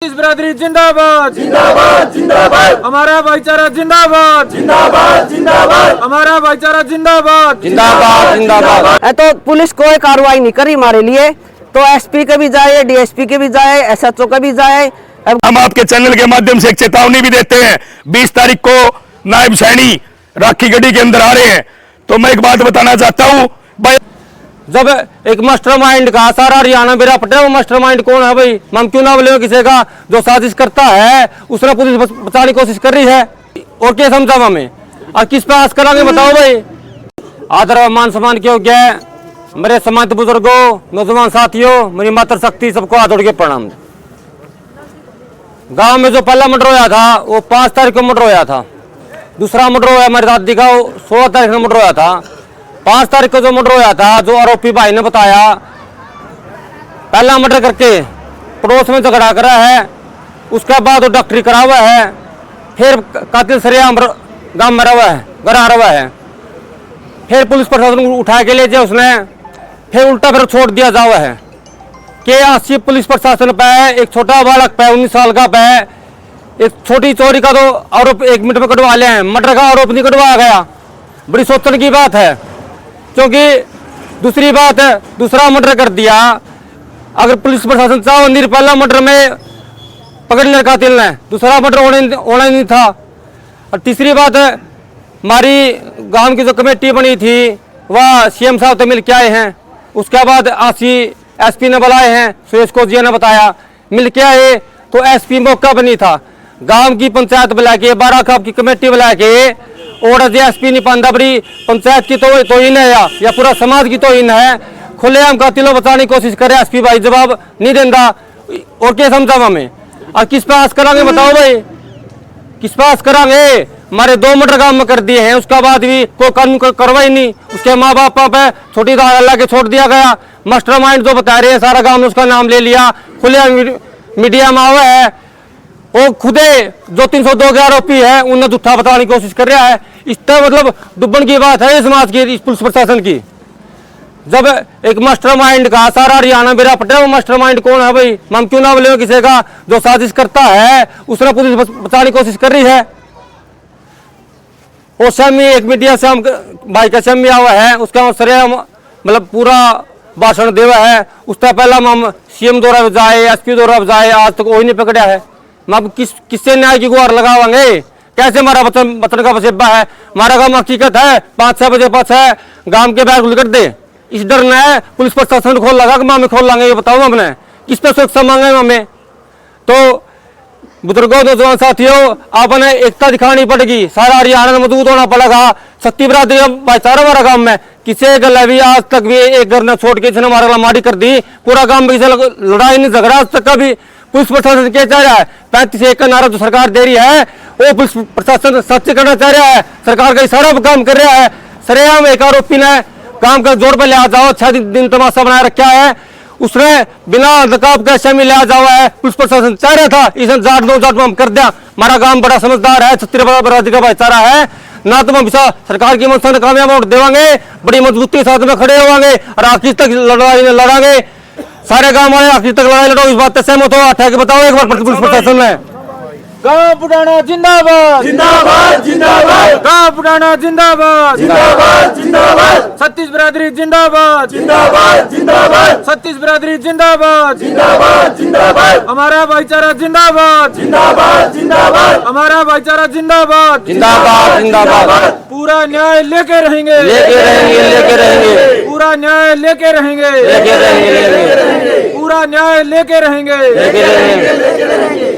इस बिरादरी जिंदाबाद जिंदाबाद जिंदाबाद। हमारा भाईचारा जिंदाबाद जिंदाबाद जिंदाबाद। हमारा भाईचारा जिंदाबाद जिंदाबाद जिंदाबाद। तो पुलिस कोई कार्रवाई नहीं करी हमारे लिए, तो एसपी के भी जाए, डीएसपी के भी जाए, एसएचओ के भी जाए। हम आपके चैनल के माध्यम से एक चेतावनी भी देते हैं, 20 तारीख को नायब सैनी राखी गढ़ी के अंदर आ रहे हैं। तो मैं एक बात बताना चाहता हूं भाई, जब एक मास्टरमाइंड का सारा हरियाणा मेरा पटा, वो मास्टरमाइंड कौन है भाई? हम क्यों ना बोले किसी का जो साजिश करता है उसने पुलिस बचाने की कोशिश कर रही है, और क्या समझा हमें और किस पे आस करांगे बताओ भाई। आदर मान सम्मान क्यों क्या है मेरे समाज बुजुर्गों, नौजवान साथियों, मेरी मातृशक्ति, सबको हाथ जोड़ के प्रणाम। गांव में जो पहला मर्डर होया था वो 5 तारीख को मर्डर होया था, दूसरा मर्डर होया मेरी दादी का 16 तारीख को मर्डर होया था। 5 तारीख को जो मर्डर होया था, जो आरोपी भाई ने बताया, पहला मर्डर करके पड़ोस में झगड़ा करा है, उसके बाद वो डॉक्टरी करा हुआ है, फिर कातिल सरेआम गांव मरा हुआ है, घर आ रहा है, फिर पुलिस प्रशासन को उठा के ले जाए उसने, फिर उल्टा फिर छोड़ दिया जा हुआ है कि आशी पुलिस प्रशासन पे है, एक छोटा बालक पे 19 साल का पे, एक छोटी चोरी का तो आरोप 1 मिनट में कटवा ले हैं, मर्डर का आरोप नहीं कटवाया गया। बड़ी सोचने की बात है, क्योंकि दूसरी बात है, दूसरा मर्डर कर दिया। अगर पुलिस प्रशासन चाहो नहीं, पहला मर्डर में पकड़ लिया कातिल ने, दूसरा मर्डर होना नहीं था। और तीसरी बात है, हमारी गांव की जो कमेटी बनी थी वह सीएम साहब तो मिल के आए हैं, उसके बाद आशी एसपी ने बुलाए हैं, सुरेश कोजिया ने बताया, मिल के आए तो एसपी मौका पर नहीं था। गांव की पंचायत बुला के, 12 खाप की कमेटी बुला के, और एसपी नहीं पांदा, बड़ी पंचायत की तो इन है या पूरा समाज की तो इन है, खुलेआम कातिलों बचाने की कोशिश करे, एसपी भाई जवाब नहीं देता, और क्या समझा हमें और किस पे आस करांगे बताओ भाई, किस पे आस करांगे? हमारे 2 मर्डर गांव में कर दिए हैं, उसके बाद भी कोई कानून कार्रवाई नहीं, उसके माँ बाप पे छोटी दाल अल्लाह के छोड़ दिया गया। मास्टरमाइंड जो बता रहे हैं, सारा गांव ने उसका नाम ले लिया, खुले मीडिया में आवा है, वो खुदे जो 302 के आरोपी है उन्हें झूठा बताने की कोशिश कर रहा है। इसका मतलब डुबन की बात है समाज की, पुलिस प्रशासन की। जब एक मास्टरमाइंड का सारा हरियाणा मेरा पटा, वो मास्टरमाइंड कौन है भाई? हम क्यों ना बोले किसी का जो साजिश करता है उसने पुलिस बचाने की कोशिश कर रही है। वो शमी एक मीडिया से हम भाई का शमी आवा है, उसका सरे मतलब पूरा भाषण देवा है, उसका पहला हम सीएम द्वारा जाए, एसपी द्वारा जाए, आज तक वही नहीं पकड़ा है। हम किससे न्याय की गुहार लगावांगे? कैसे हमारा वतन का वसेबा है, हमारा काम हकीकत है, 5-6 बजे पास है, गांव के बैग खुल कर दे, इस डर न है पुलिस प्रशासन खोल लगा कि माँ में खोल लांगे, ये बताओ हमने किस पे सुरक्षा मांगे हमें। तो बुजुर्गों, नौजवान साथियों, आपने एकता दिखानी पड़ेगी, सारा हरियाणा में मजबूत होना पड़ेगा। शक्ति बिरादरी भाईचारा हमारा गांव में किसी गल भी आज तक भी एक घर ने छोड़ के हमारा माड़ी कर दी, पूरा गांव में किसी लड़ाई नहीं झगड़ा आज तक का भी। पुलिस प्रशासन क्या चाह रहा है? 35 एकड़ नारा जो सरकार दे रही है वो पुलिस प्रशासन सच करना चाह रहा है, सरकार का इशारा काम कर रहा है। सरेआम एक आरोपी ने काम का जोर पर ले आ जाओ, 6 दिन तमाशा बनाया रखा है, उसने बिना नकाब का शमी ले आ जावा है। पुलिस प्रशासन चाह रहा था इसे जाट 2 जाट में हम कर दिया। हमारा गांव बड़ा समझदार है, छत्तीस बरादरी का भाईचारा है ना, तो हम सरकार की मंशा ने कामयाब वोट देवांगे, बड़ी मजबूती साथ में खड़े होंगे और आखिर तक लड़ाई लड़ांगे। सारे गांव वाले आखिर तक लड़ाई लड़ो, इस बात से सहमत हो? अठा के बताओ एक बार पुलिस प्रशासन में। गांव बुढ़ाना जिंदाबाद जिंदाबाद जिंदाबाद। गांव बुढ़ाना जिंदाबाद जिंदाबाद जिंदाबाद। छत्तीस बिरादरी जिंदाबाद जिंदाबाद जिंदाबाद। छत्तीस बिरादरी जिंदाबाद जिंदाबाद जिंदाबाद। हमारा भाईचारा जिंदाबाद जिंदाबाद जिंदाबाद। हमारा भाईचारा जिंदाबाद जिंदाबाद जिंदाबाद। पूरा न्याय लेके रहेंगे, लेके रहेंगे, लेके रहेंगे, पूरा न्याय लेके रहेंगे, लेके रहेंगे, लेके रहेंगे, पूरा न्याय लेके रहेंगे, लेके रहेंगे, लेके रहेंगे।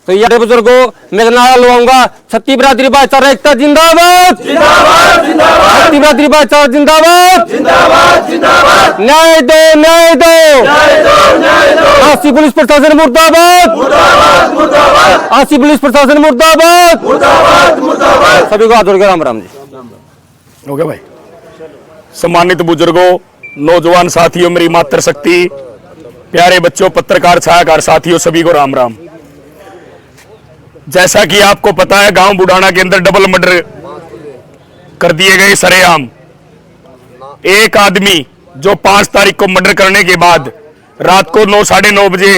तो ये बुजुर्गो मैं नारा लुआऊंगा, छत्तीस बिरादरी भाईचारा एकता जिंदाबाद, जिंदाबाद जिंदाबाद। छत्तीस बिरादरी भाईचारा जिंदाबाद, जिंदाबाद जिंदाबाद। न्याय दो, न्याय दो, न्याय दो, न्याय दो। आशी पुलिस प्रशासन मुर्दाबाद, मुर्दाबाद मुर्दाबाद। आशी पुलिस प्रशासन मुर्दाबाद, मुर्दाबाद मुर्दाबाद। सभी को हाथ जोड़ के राम राम जी। हो गया भाई। सम्मानित बुजुर्गों, नौजवान साथियों, मेरी मातृशक्ति, प्यारे बच्चों, पत्रकार छायाकार साथियों, सभी को राम राम। जैसा कि आपको पता है, गांव बुढ़ाना के अंदर डबल मर्डर कर दिए गए सरेआम। एक आदमी जो 5 तारीख को मर्डर करने के बाद रात को 9 साढ़े 9 बजे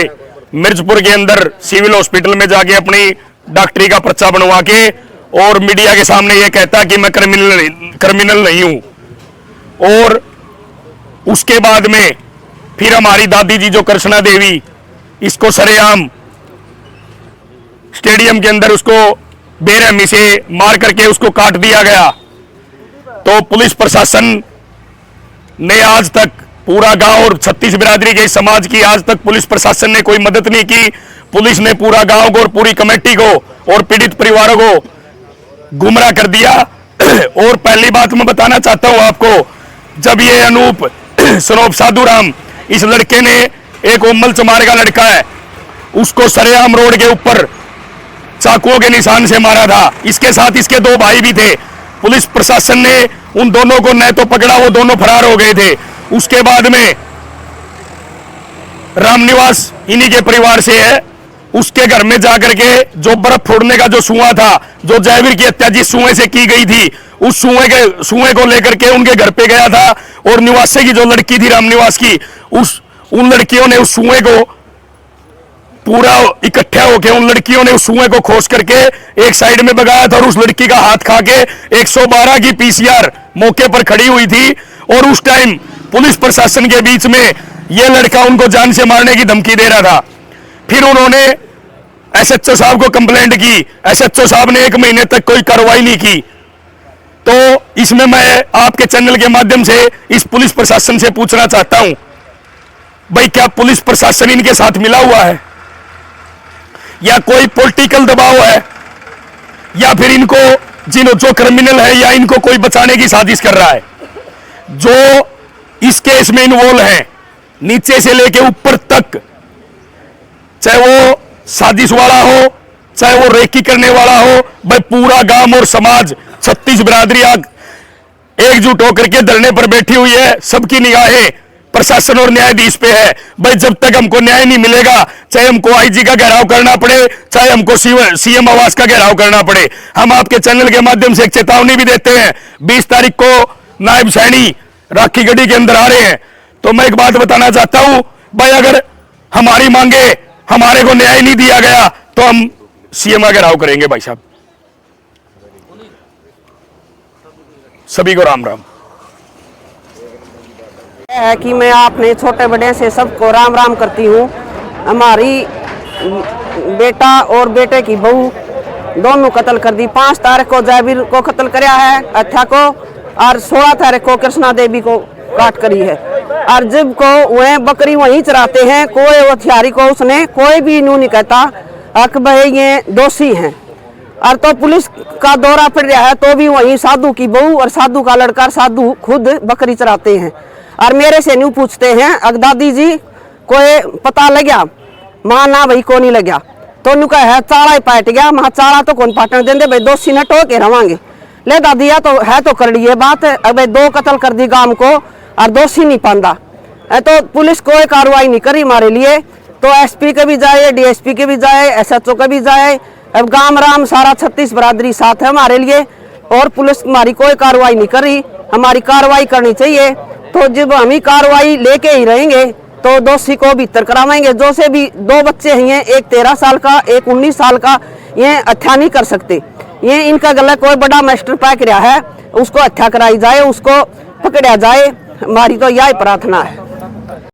मिर्जपुर के अंदर सिविल हॉस्पिटल में जाके अपनी डॉक्टरी का पर्चा बनवा के और मीडिया के सामने ये कहता कि मैं क्रिमिनल नहीं हूं। और उसके बाद में फिर हमारी दादी जी जो कृष्णा देवी, इसको सरेआम स्टेडियम के अंदर उसको बेरहमी से मार करके उसको काट दिया गया। तो पुलिस प्रशासन ने आज तक पूरा गांव और 36 बिरादरी के समाज की आज तक पुलिस प्रशासन ने कोई मदद नहीं की। पुलिस ने पूरा गांव को और पूरी कमेटी को और पीड़ित परिवारों को गुमराह कर दिया। और पहली बात मैं बताना चाहता हूं आपको, जब ये अनूप सनोप साधुराम, इस लड़के ने एक उम्मल चमार का लड़का है, उसको सरेआम रोड के ऊपर चाकुओं के निशान से मारा था। इसके साथ इसके 2 भाई भी थे। पुलिस प्रशासन ने उन दोनों को न तो पकड़ा, वो दोनों फरार हो गए थे। उसके बाद में रामनिवास इन्हीं के परिवार से है, उसके घर में जाकर के जो बर्फ फोड़ने का जो सुआ था, जो जयवीर की हत्या जिस सुए से की गई थी, उस सुए को लेकर के उनके घर पे गया था। और निवासी की जो लड़की थी रामनिवास की, उन लड़कियों ने उस सुए को पूरा इकट्ठा होकर उन लड़कियों ने उस सुए को खोस करके एक साइड में भगाया था। और उस लड़की का हाथ खा के 112 की पीसीआर मौके पर खड़ी हुई थी। और उस टाइम पुलिस प्रशासन के बीच में यह लड़का उनको जान से मारने की धमकी दे रहा था। फिर उन्होंने एसएचओ साहब को कंप्लेंट की। एसएचओ साहब ने 1 महीने तक कोई कार्रवाई नहीं की। तो इसमें मैं आपके चैनल के माध्यम से इस पुलिस प्रशासन से पूछना चाहता हूं, भाई क्या पुलिस प्रशासन इनके साथ मिला हुआ है, या कोई पॉलिटिकल दबाव है, या फिर इनको जो क्रिमिनल है या इनको कोई बचाने की साजिश कर रहा है। जो इस केस में इन्वॉल्व है नीचे से लेके ऊपर तक, चाहे वो साजिश वाला हो, चाहे वो रेकी करने वाला हो, भाई पूरा गांव और समाज 36 बिरादरी एकजुट होकर के धरने पर बैठी हुई है। सबकी निगाहें प्रशासन और न्यायाधीश पे है। भाई जब तक हमको न्याय नहीं मिलेगा, चाहे हमको आईजी का घेराव करना पड़े, चाहे हमको सीएम आवास का घेराव करना पड़े। हम आपके चैनल के माध्यम से एक चेतावनी भी देते हैं। 20 तारीख को नायब सैनी राखी गढ़ी के अंदर आ रहे हैं। तो मैं एक बात बताना चाहता हूं, भाई अगर हमारी मांगे, हमारे को न्याय नहीं दिया गया तो हम सीएम का घेराव करेंगे। भाई साहब सभी को राम राम। है कि मैं अपने छोटे बड़े से सबको राम राम करती हूँ। हमारी बेटा और बेटे की बहू दोनों कत्ल कर दी। 5 तारीख को जयवीर को कत्ल कराया है हत्या को, और 16 तारीख को कृष्णा देवी को काट करी है। और जब को वह बकरी वहीं चराते हैं, कोई हथियारी को उसने कोई भी न्यू नहीं कहता अक भाई ये दोषी हैं। और तो पुलिस का दौरा पड़ रहा है तो भी वहीं साधु की बहू और साधु का लड़का, साधु खुद बकरी चराते हैं। और मेरे से न्यू पूछते हैं अगदादी जी कोई पता लग गया, मां ना भाई को नहीं लग गया। तो न्यू कहा है चाड़ा ही पाट गया। महा चाड़ा तो कौन पाटन देंगे भाई, दोषी न टो के रवांगे। ले दादी तो है तो कर लिए बात, अब 2 कत्ल कर दी गांव को और दोषी नहीं पांदा। तो पुलिस कोई कार्रवाई नहीं करी हमारे लिए। तो एसपी के भी जाए, डीएसपी के भी जाए, एसएचओ के भी जाए, अब गांव राम सारा 36 बिरादरी साथ है हमारे लिए। और पुलिस हमारी कोई कार्रवाई नहीं करी। हमारी कार्रवाई करनी चाहिए। तो जब हम ही कार्रवाई लेके ही रहेंगे तो दोषी को भीतर कराएंगे। जो से भी 2 बच्चे हैं, एक 13 साल का, एक 19 साल का, ये हत्या नहीं कर सकते। ये इनका गला कोई बड़ा मास्टर पैक रहा है, उसको हत्या कराई जाए, उसको पकड़ा जाए। हमारी तो यही प्रार्थना है।